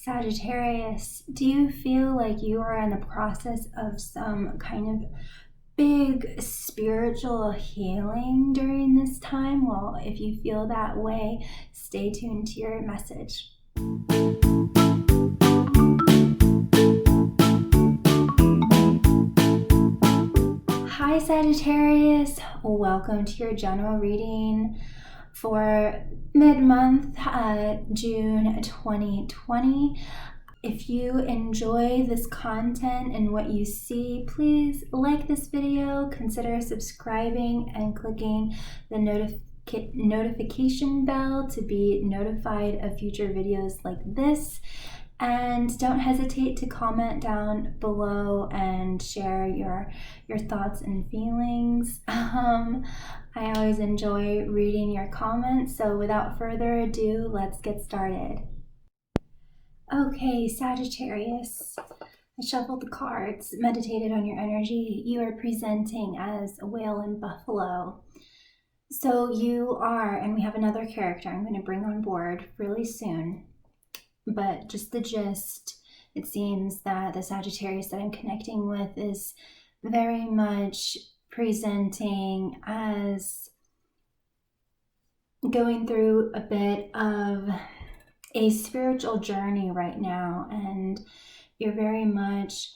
Sagittarius, do you feel like you are in the process of some kind of big spiritual healing during this time? Well, if you feel that way, stay tuned to your message. Hi Sagittarius, welcome to your general reading for mid-month, June 2020. If you enjoy this content and what you see, please like this video, consider subscribing and clicking the notification bell to be notified of future videos like this. And don't hesitate to comment down below and share your thoughts and feelings. I always enjoy reading your comments, so without further ado, let's get started. Okay, Sagittarius, I shuffled the cards, meditated on your energy. You are presenting as a whale and buffalo. So you are, and we have another character I'm going to bring on board really soon. But just the gist, it seems that the Sagittarius that I'm connecting with is very much presenting as going through a bit of a spiritual journey right now, and you're very much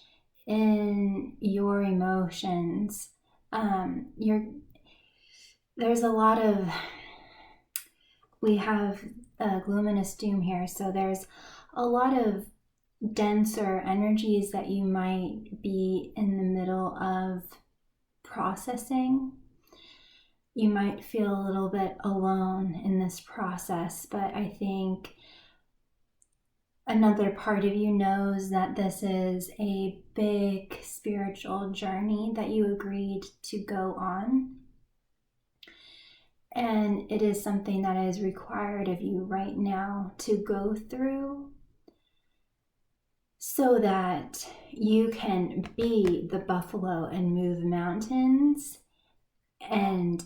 in your emotions. There's a lot of, we have luminous doom here, so there's a lot of denser energies that you might be in the middle of processing. You might feel a little bit alone in this process, but I think another part of you knows that this is a big spiritual journey that you agreed to go on. And it is something that is required of you right now to go through so that you can be the buffalo and move mountains and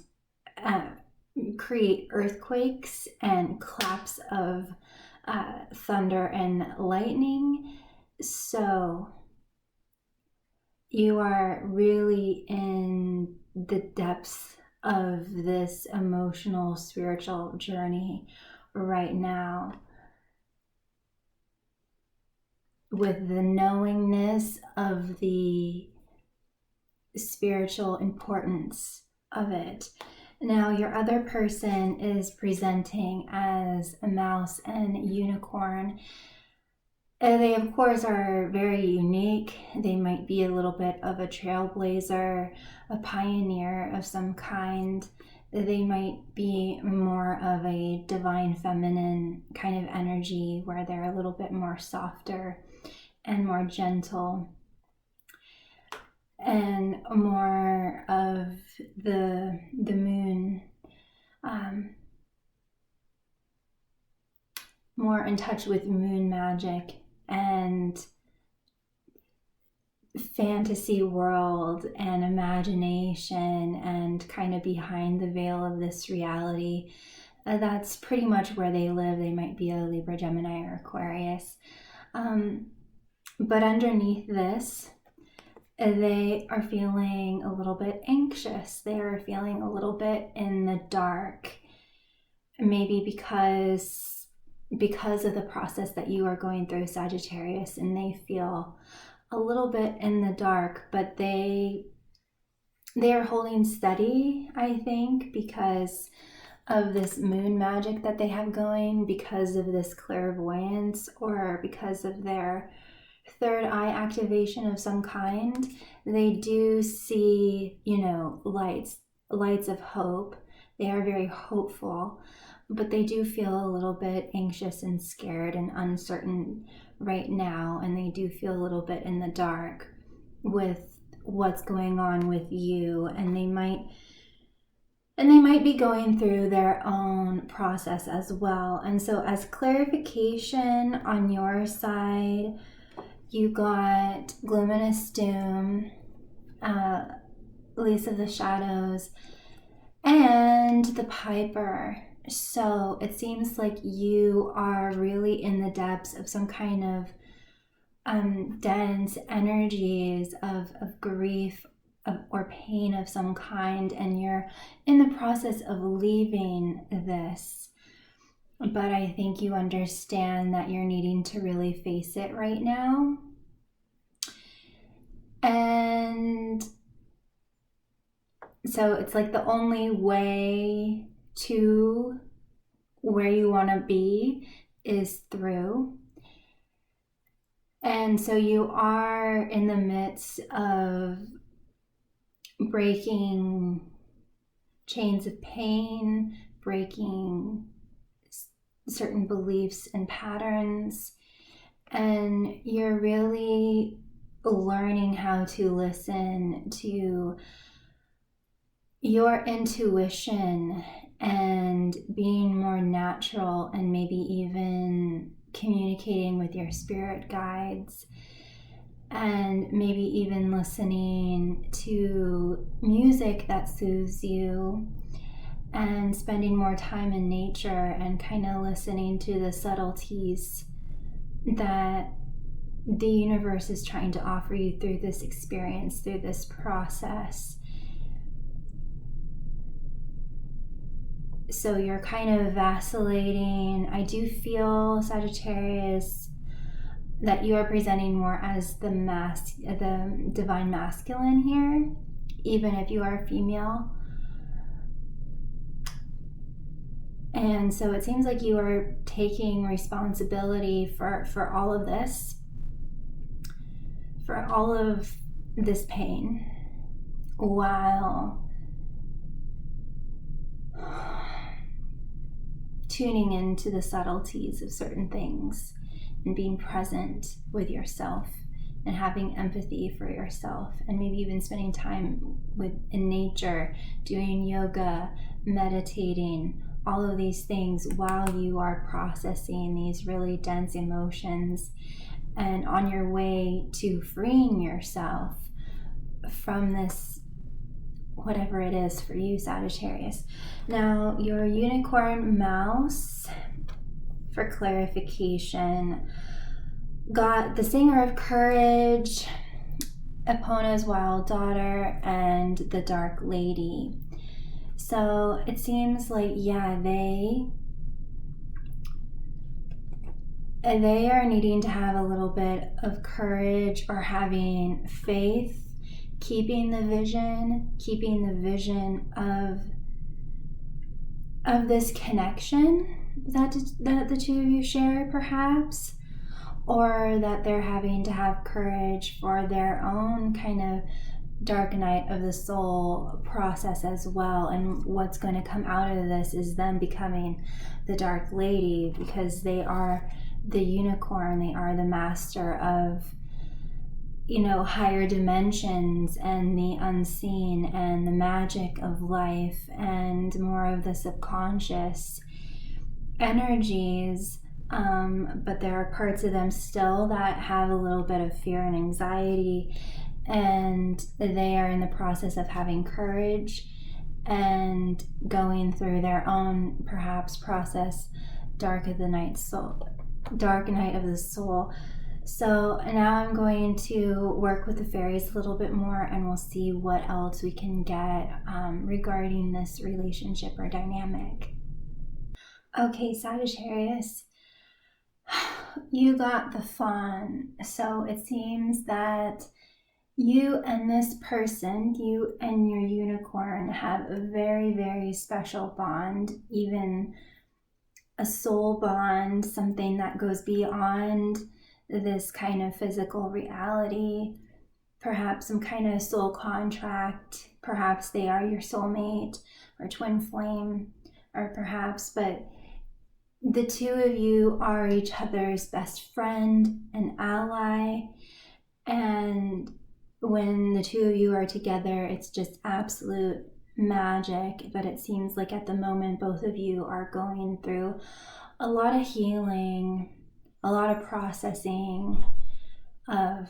create earthquakes and claps of thunder and lightning. So you are really in the depths of this emotional spiritual journey right now, with the knowingness of the spiritual importance of it. Now your other person is presenting as a mouse and unicorn. They of course are very unique. They might be a little bit of a trailblazer, a pioneer of some kind. They might be more of a divine feminine kind of energy where they're a little bit more softer and more gentle and more of the moon, more in touch with moon magic and fantasy world and imagination and kind of behind the veil of this reality. That's pretty much where they live. They might be a Libra, Gemini, or Aquarius. But underneath this, they are feeling a little bit anxious. They are feeling a little bit in the dark, maybe because of the process that you are going through, Sagittarius, and they feel a little bit in the dark, but they are holding steady, I think, because of this moon magic that they have going, because of this clairvoyance, or because of their third eye activation of some kind. They do see, lights of hope. They are very hopeful, but they do feel a little bit anxious and scared and uncertain right now, and they do feel a little bit in the dark with what's going on with you, and they might be going through their own process as well. And so as clarification on your side, you got luminous doom, Release of the Shadows, and the Piper. So it seems like you are really in the depths of some kind of dense energies of grief or pain of some kind, and you're in the process of leaving this. But I think you understand that you're needing to really face it right now. And so it's like the only way to where you want to be is through. And so you are in the midst of breaking chains of pain, breaking certain beliefs and patterns, and you're really learning how to listen to your intuition and being more natural, and maybe even communicating with your spirit guides, and maybe even listening to music that soothes you, and spending more time in nature and kind of listening to the subtleties that the universe is trying to offer you through this experience, through this process. So you're kind of vacillating. I do feel, Sagittarius, that you are presenting more as the divine masculine here, even if you are female. And so it seems like you are taking responsibility for all of this, for all of this pain, while tuning into the subtleties of certain things and being present with yourself and having empathy for yourself, and maybe even spending time in nature, doing yoga, meditating, all of these things while you are processing these really dense emotions and on your way to freeing yourself from this, whatever it is for you, Sagittarius. Now, your unicorn mouse, for clarification, got the Singer of Courage, Epona's Wild Daughter, and the Dark Lady. So it seems like, yeah, they are needing to have a little bit of courage or having faith, keeping the vision of this connection that the two of you share, perhaps, or that they're having to have courage for their own kind of dark night of the soul process as well. And what's going to come out of this is them becoming the Dark Lady, because they are the unicorn, they are the master of, higher dimensions and the unseen and the magic of life and more of the subconscious energies. But there are parts of them still that have a little bit of fear and anxiety, and they are in the process of having courage and going through their own, perhaps, process, dark night of the soul. So now I'm going to work with the fairies a little bit more, and we'll see what else we can get regarding this relationship or dynamic. Okay, Sagittarius, you got the Fawn. So it seems that you and this person, you and your unicorn, have a very, very special bond, even a soul bond, something that goes beyond this kind of physical reality, perhaps some kind of soul contract, perhaps they are your soulmate or twin flame, or perhaps, but the two of you are each other's best friend and ally, and when the two of you are together, it's just absolute magic. But it seems like at the moment both of you are going through a lot of healing, a lot of processing of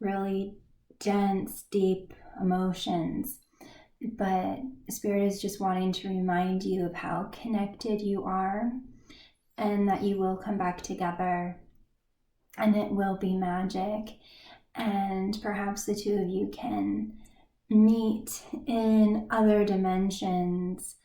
really dense, deep emotions. but Spirit is just wanting to remind you of how connected you are, and that you will come back together, and it will be magic. And perhaps the two of you can meet in other dimensions,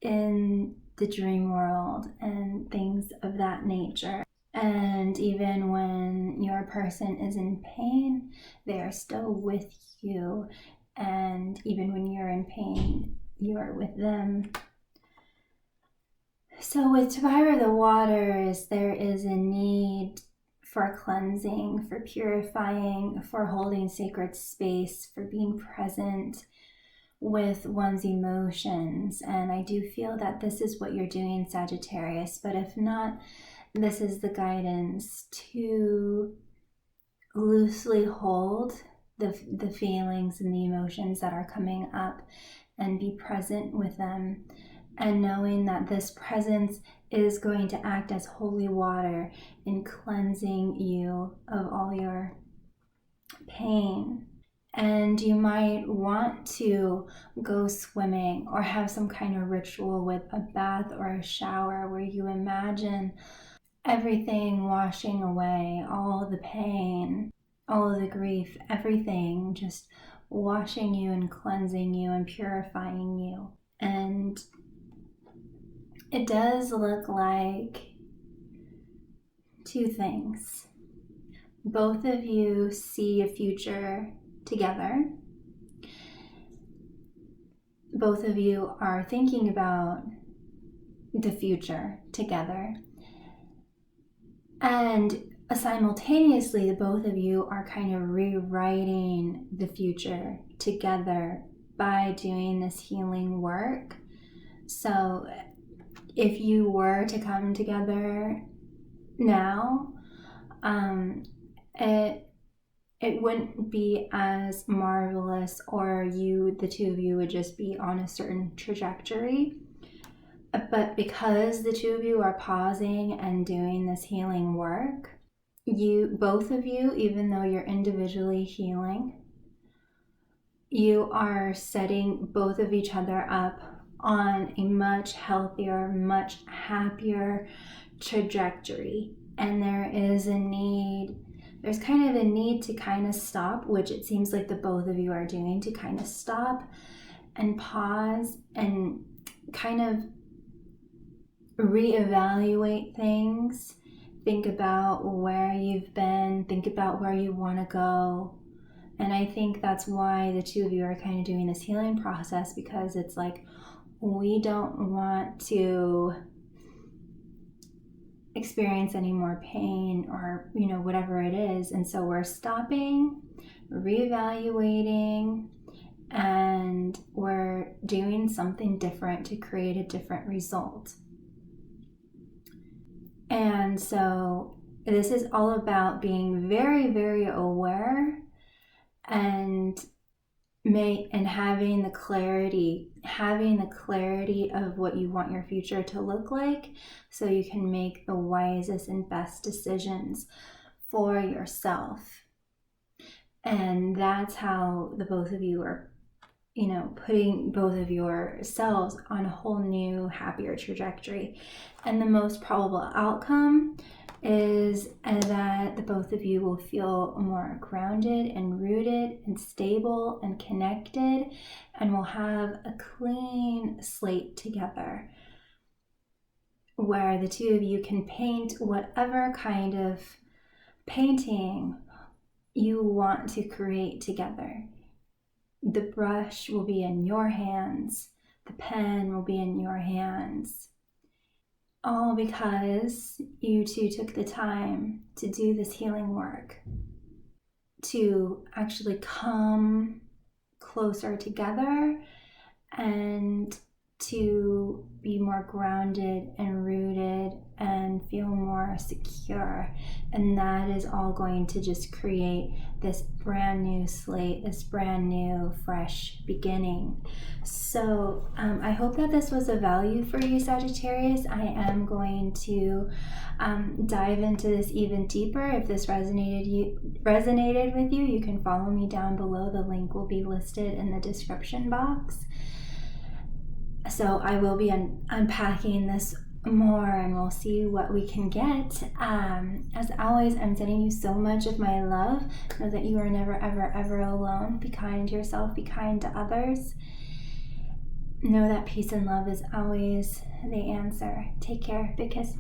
in the dream world, and things of that nature. And even when your person is in pain, they are still with you. And even when you're in pain, you are with them. So with Fire the Waters, there is a need for cleansing, for purifying, for holding sacred space, for being present with one's emotions. And I do feel that this is what you're doing, Sagittarius, but if not, this is the guidance to loosely hold the feelings and the emotions that are coming up and be present with them, and knowing that this presence is going to act as holy water in cleansing you of all your pain. And you might want to go swimming or have some kind of ritual with a bath or a shower where you imagine everything washing away, all the pain, all of the grief, everything just washing you and cleansing you and purifying you. And it does look like two things. Both of you see a future together. Both of you are thinking about the future together. And simultaneously, the both of you are kind of rewriting the future together by doing this healing work. So if you were to come together now, it wouldn't be as marvelous, or the two of you would just be on a certain trajectory. But because the two of you are pausing and doing this healing work, both of you, even though you're individually healing, you are setting both of each other up on a much healthier, much happier trajectory. And there's kind of a need to kind of stop, which it seems like the both of you are doing, to kind of stop and pause and kind of reevaluate things. Think about where you've been, think about where you want to go. And I think that's why the two of you are kind of doing this healing process, because it's like, we don't want to experience any more pain or, whatever it is. And so we're stopping, reevaluating, and we're doing something different to create a different result. And so this is all about being very, very aware and having the clarity of what you want your future to look like, so you can make the wisest and best decisions for yourself. And that's how the both of you are, putting both of yourselves on a whole new, happier trajectory. And the most probable outcome is that the both of you will feel more grounded and rooted and stable and connected, and will have a clean slate together, where the two of you can paint whatever kind of painting you want to create together. The brush will be in your hands, the pen will be in your hands, all because you two took the time to do this healing work, to actually come closer together and to be more grounded and rooted and feel more secure. And that is all going to just create this brand new slate, this brand new fresh beginning. So I hope that this was of value for you, Sagittarius. I am going to dive into this even deeper. If this resonated with you, you can follow me down below. The link will be listed in the description box. So I will be unpacking this more, and we'll see what we can get. As always, I'm sending you so much of my love. Know that you are never, ever, ever alone. Be kind to yourself. Be kind to others. Know that peace and love is always the answer. Take care. Big kiss.